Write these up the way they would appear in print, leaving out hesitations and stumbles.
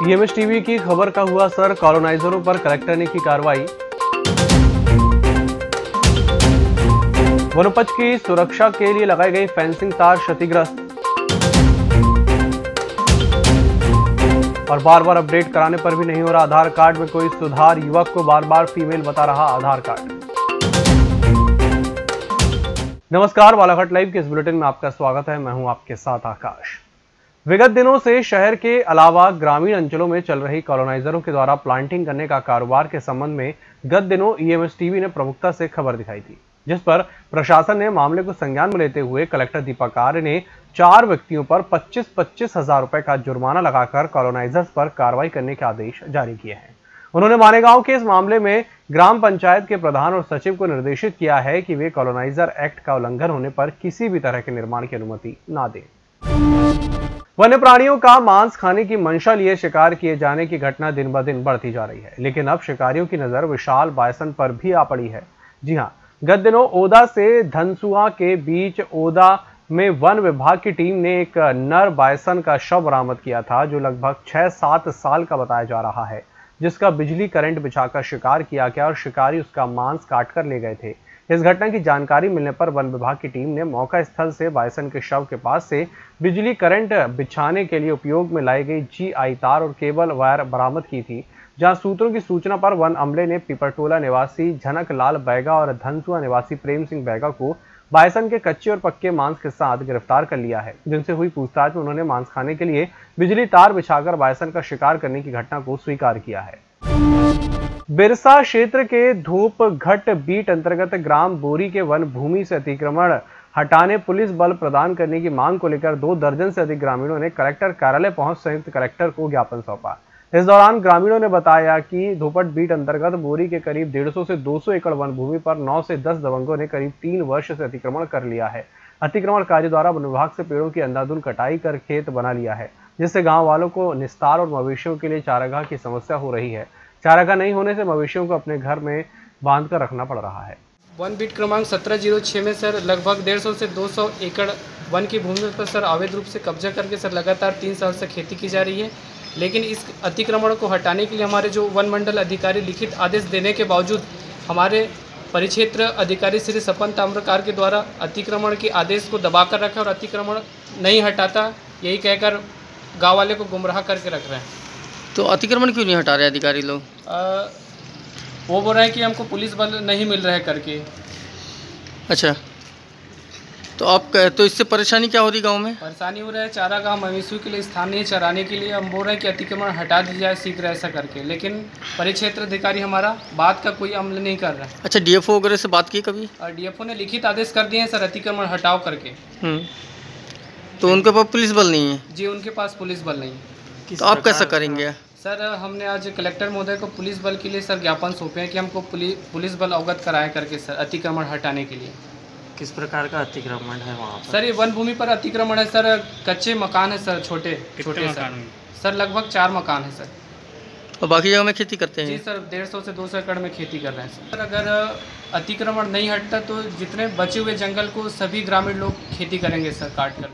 EMS TV की खबर का हुआ असर, कॉलोनाइजरों पर कलेक्टर ने की कार्रवाई। वनोपज की सुरक्षा के लिए लगाई गई फेंसिंग तार क्षतिग्रस्त। और बार बार अपडेट कराने पर भी नहीं हो रहा आधार कार्ड में कोई सुधार, युवक को बार बार फीमेल बता रहा आधार कार्ड। नमस्कार, बालाघाट लाइव के इस बुलेटिन में आपका स्वागत है। मैं हूं आपके साथ आकाश। विगत दिनों से शहर के अलावा ग्रामीण अंचलों में चल रही कॉलोनाइजरों के द्वारा प्लांटिंग करने का कारोबार के संबंध में गत दिनों ईएमएस टीवी ने प्रमुखता से खबर दिखाई थी, जिस पर प्रशासन ने मामले को संज्ञान में लेते हुए कलेक्टर दीपक आर्य ने 4 व्यक्तियों पर 25-25 हजार रुपए का जुर्माना लगाकर कॉलोनाइजर्स पर कार्रवाई करने के आदेश जारी किए हैं। उन्होंने मानेगांव के इस मामले में ग्राम पंचायत के प्रधान और सचिव को निर्देशित किया है कि वे कॉलोनाइजर एक्ट का उल्लंघन होने पर किसी भी तरह के निर्माण की अनुमति न दें। वन्य प्राणियों का मांस खाने की मंशा लिए शिकार किए जाने की घटना दिन ब दिन बढ़ती जा रही है, लेकिन अब शिकारियों की नजर विशाल बायसन पर भी आ पड़ी है। जी हां, गत दिनों ओदा से धनसुआ के बीच ओदा में वन विभाग की टीम ने एक नर बायसन का शव बरामद किया था, जो लगभग 6-7 साल का बताया जा रहा है, जिसका बिजली करंट बिछाकर शिकार किया गया और शिकारी उसका मांस काटकर ले गए थे। इस घटना की जानकारी मिलने पर वन विभाग की टीम ने मौका स्थल से बायसन के शव के पास से बिजली करंट बिछाने के लिए उपयोग में लाई गई GI तार और केबल वायर बरामद की थी। जहां सूत्रों की सूचना पर वन अमले ने पिपरटोला निवासी झनक लाल बैगा और धनसुआ निवासी प्रेम सिंह बैगा को बायसन के कच्चे और पक्के मांस के साथ गिरफ्तार कर लिया है, जिनसे हुई पूछताछ में उन्होंने मांस खाने के लिए बिजली तार बिछाकर बायसन का शिकार करने की घटना को स्वीकार किया है। बिरसा क्षेत्र के धूप घट बीट अंतर्गत ग्राम बोरी के वन भूमि से अतिक्रमण हटाने पुलिस बल प्रदान करने की मांग को लेकर 2 दर्जन से अधिक ग्रामीणों ने कलेक्टर कार्यालय पहुंच संयुक्त कलेक्टर को ज्ञापन सौंपा। इस दौरान ग्रामीणों ने बताया कि धूपट बीट अंतर्गत बोरी के करीब 150 से 200 एकड़ वन भूमि पर 9 से 10 दबंगों ने करीब 3 वर्ष से अतिक्रमण कर लिया है। अतिक्रमणकारी द्वारा वन विभाग से पेड़ों की अंधाधुंध कटाई कर खेत बना लिया है, जिससे गाँव वालों को निस्तार और मवेशियों के लिए चारागाह की समस्या हो रही है। चारागाह नहीं होने से मवेशियों को अपने घर में बांध कर रखना पड़ रहा है। वन बीट क्रमांक 1706 में सर लगभग 150 से 200 एकड़ वन की भूमि पर सर अवैध रूप से कब्जा करके सर लगातार 3 साल से खेती की जा रही है। लेकिन इस अतिक्रमण को हटाने के लिए हमारे जो वन मंडल अधिकारी लिखित आदेश देने के बावजूद हमारे परिक्षेत्र अधिकारी श्री सपन ताम्रकार के द्वारा अतिक्रमण के आदेश को दबाकर रखा और अतिक्रमण नहीं हटाता, यही कहकर गाँव वाले को गुमराह करके रख रहे हैं। तो अतिक्रमण क्यों नहीं हटा रहे अधिकारी लोग? वो बोल रहे हैं कि हमको पुलिस बल नहीं मिल रहा है करके। अच्छा, तो आप तो इससे परेशानी क्या हो रही गांव में? परेशानी हो रहा है, चारागाह मवेशियों के लिए स्थान नहीं चराने के लिए हम बोल रहे हैं कि अतिक्रमण हटा दी जाए शीघ्र ऐसा करके, लेकिन परिक्षेत्र अधिकारी हमारा बात का कोई अमल नहीं कर रहा है। अच्छा, DFO वगैरह से बात की कभी? DFO ने लिखित आदेश कर दिए हैं सर अतिक्रमण हटाओ करके। तो उनके पास पुलिस बल नहीं है? जी, उनके पास पुलिस बल नहीं है। तो आप कैसा करेंगे? सर हमने आज कलेक्टर महोदय को पुलिस बल के लिए सर ज्ञापन सौंपे हैं कि हमको पुलिस बल अवगत कराएं करके सर अतिक्रमण हटाने के लिए। किस प्रकार का अतिक्रमण है वहाँ पर? सर ये वन भूमि पर अतिक्रमण है सर, कच्चे मकान है सर, छोटे सर लगभग 4 मकान है सर। और बाकी जगह में खेती करते हैं? जी सर, 150 से 200 एकड़ में खेती कर रहे हैं सर। अगर अतिक्रमण नहीं हटता तो जितने बचे हुए जंगल को सभी ग्रामीण लोग खेती करेंगे सर काट कर।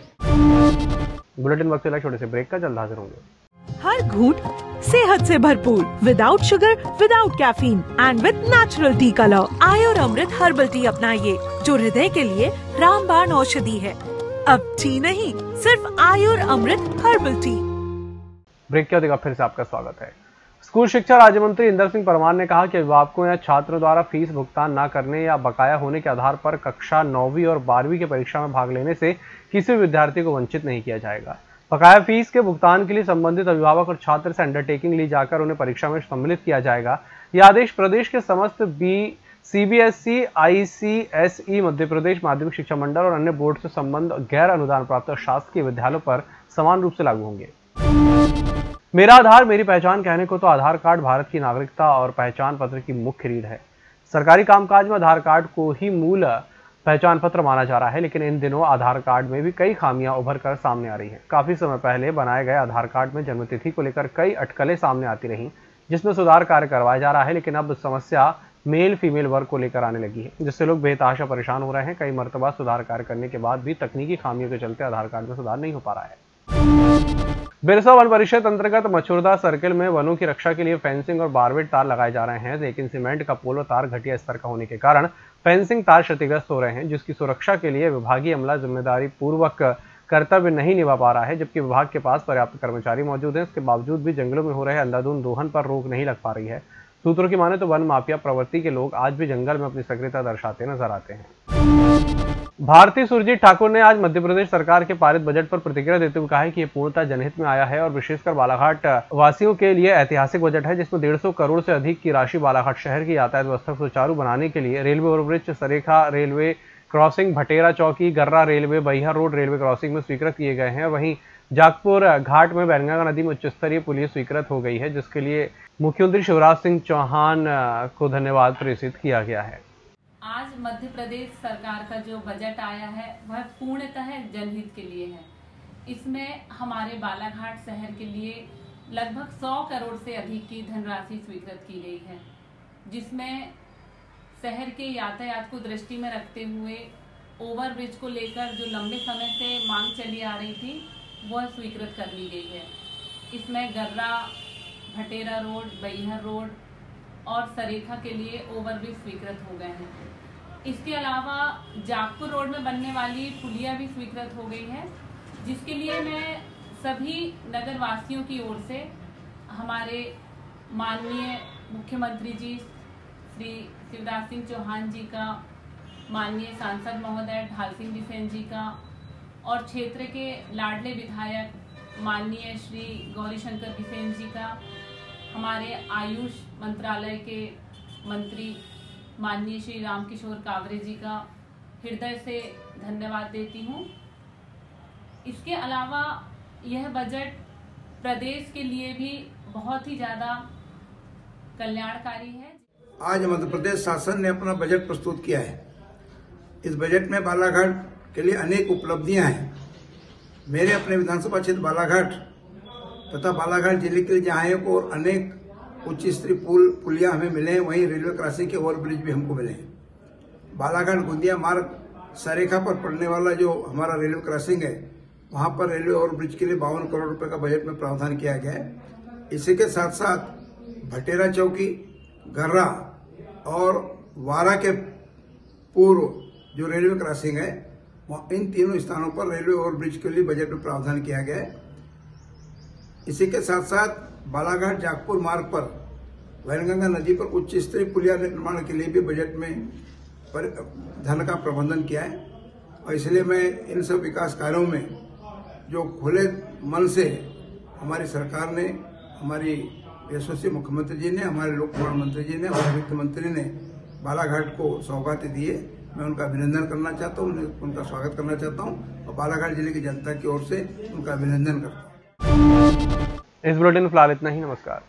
बुलेटिन वक्त चला, छोटे से ब्रेक का, जल्द हाजिर होंगे। हर घूंट सेहत से भरपूर, without sugar, without caffeine and with natural tea colour. Ayur Amrit herbal tea अपनाइए, जो हृदय के लिए रामबाण औषधि है। अब टी नहीं, सिर्फ आयुर अमृत हर्बल टी। ब्रेक के बाद फिर से आपका स्वागत है। स्कूल शिक्षा राज्य मंत्री इंदर सिंह परमार ने कहा कि अभिभावकों या छात्रों द्वारा फीस भुगतान न करने या बकाया होने के आधार पर कक्षा 9वीं और 12वीं की परीक्षा में भाग लेने से किसी भी विद्यार्थी को वंचित नहीं किया जाएगा। बकाया फीस के भुगतान के लिए संबंधित अभिभावक और छात्र से अंडरटेकिंग ली जाकर उन्हें परीक्षा में सम्मिलित किया जाएगा। यह आदेश प्रदेश के समस्त CBSE, ICSE, मध्य प्रदेश माध्यमिक शिक्षा मंडल और अन्य बोर्ड से संबंध गैर अनुदान प्राप्त शासकीय विद्यालयों पर समान रूप से लागू होंगे। मेरा आधार मेरी पहचान कहने को तो आधार कार्ड भारत की नागरिकता और पहचान पत्र की मुख्य रीढ़ है। सरकारी कामकाज में आधार कार्ड को ही मूल पहचान पत्र माना जा रहा है, लेकिन इन दिनों आधार कार्ड में भी कई खामियां उभर कर सामने आ रही हैं। काफी समय पहले बनाए गए आधार कार्ड में जन्मतिथि को लेकर कई अटकलें सामने आती रहीं, जिसमें सुधार कार्य करवाया जा रहा है, लेकिन अब समस्या मेल फीमेल वर्ग को लेकर आने लगी है, जिससे लोग बेतहाशा परेशान हो रहे हैं। कई मर्तबा सुधार कार्य करने के बाद भी तकनीकी खामियों के चलते आधार कार्ड में सुधार नहीं हो पा रहा है। बिरसा वन परिषद अंतर्गत मछुरदा सर्किल में वनों की रक्षा के लिए फेंसिंग और बारवेट तार लगाए जा रहे हैं, लेकिन सीमेंट का पोल और तार घटिया स्तर का होने के कारण फेंसिंग तार क्षतिग्रस्त हो रहे हैं, जिसकी सुरक्षा के लिए विभागीय अमला जिम्मेदारी पूर्वक कर्तव्य नहीं निभा पा रहा है, जबकि विभाग के पास पर्याप्त कर्मचारी मौजूद हैं। इसके बावजूद भी जंगलों में हो रहे अंधाधुंध दोहन पर रोक नहीं लग पा रही है। सूत्रों की माने तो वन माफिया प्रवृत्ति के लोग आज भी जंगल में अपनी सक्रियता दर्शाते नजर आते हैं। भारती सुरजीत ठाकुर ने आज मध्य प्रदेश सरकार के पारित बजट पर प्रतिक्रिया देते हुए कहा है कि यह पूर्णतः जनहित में आया है और विशेषकर बालाघाट वासियों के लिए ऐतिहासिक बजट है, जिसमें 150 करोड़ से अधिक की राशि बालाघाट शहर की यातायात व्यवस्था सुचारू बनाने के लिए railway overbridge, Sarekha railway crossing, Bhatera चौकी, Garra railway, Baihar road railway crossing में स्वीकृत किए गए हैं। वहीं जागपुर घाट में बैनगंगा नदी में उच्च स्तरीय पुलिस स्वीकृत हो गई है, जिसके लिए मुख्यमंत्री शिवराज सिंह चौहान को धन्यवाद प्रेषित किया गया है। आज मध्य प्रदेश सरकार का जो बजट आया है वह पूर्णतः जनहित के लिए है। इसमें हमारे बालाघाट शहर के लिए लगभग 100 करोड़ से अधिक की धनराशि स्वीकृत की गई है, जिसमें शहर के यातायात को दृष्टि में रखते हुए ओवरब्रिज को लेकर जो लंबे समय से मांग चली आ रही थी वह स्वीकृत कर ली गई है। इसमें गर्रा, भटेरा रोड, बैहर रोड और सरेखा के लिए ओवरब्रिज स्वीकृत हो गए हैं। इसके अलावा जागपुर रोड में बनने वाली पुलिया भी स्वीकृत हो गई है, जिसके लिए मैं सभी नगर वासियों की ओर से हमारे माननीय मुख्यमंत्री जी श्री शिवराज सिंह चौहान जी का, माननीय सांसद महोदय ढाल सिंह बिसेन जी का और क्षेत्र के लाडले विधायक माननीय श्री गौरीशंकर बिसेन जी का, हमारे आयुष मंत्रालय के मंत्री माननीय श्री रामकिशोर कावरे जी का हृदय से धन्यवाद देती हूँ। इसके अलावा यह बजट प्रदेश के लिए भी बहुत ही ज़्यादा कल्याणकारी है। आज मध्य प्रदेश शासन ने अपना बजट प्रस्तुत किया है। इस बजट में बालाघाट के लिए अनेक उपलब्धियां हैं। मेरे अपने विधानसभा क्षेत्र बालाघाट तथा बालाघाट जिले के लिए जहाँ एक और अनेक उच्च स्तरीय पुलिया हमें मिले हैं, वहीं रेलवे क्रॉसिंग के ओवरब्रिज भी हमको मिले हैं। बालाघाट गोंदिया मार्ग सरेखा पर पड़ने वाला जो हमारा रेलवे क्रॉसिंग है, वहाँ पर रेलवे ओवरब्रिज के लिए 52 करोड़ रुपए का बजट में प्रावधान किया गया है। इसी के साथ साथ भटेरा चौकी, गर्रा और वारा के पूर्व जो रेलवे क्रॉसिंग है, इन तीनों स्थानों पर रेलवे ओवरब्रिज के लिए बजट में प्रावधान किया गया है। इसी के साथ साथ बालाघाट जागपुर मार्ग पर बैनगंगा नदी पर उच्च स्तरीय पुलिया निर्माण के लिए भी बजट में धन का प्रबंधन किया है। और इसलिए मैं इन सब विकास कार्यों में जो खुले मन से हमारी सरकार ने, हमारी यशस्वी मुख्यमंत्री जी ने, हमारे लोक निर्माण मंत्री जी ने, हमारे वित्त मंत्री ने बालाघाट को सौगातें दी है, मैं उनका अभिनंदन करना चाहता हूँ, उनका स्वागत करना चाहता हूँ और बालाघाट जिले की जनता की ओर से उनका अभिनंदन करता हूँ। इस बुलेटिन में फिलहाल इतना ही। नमस्कार।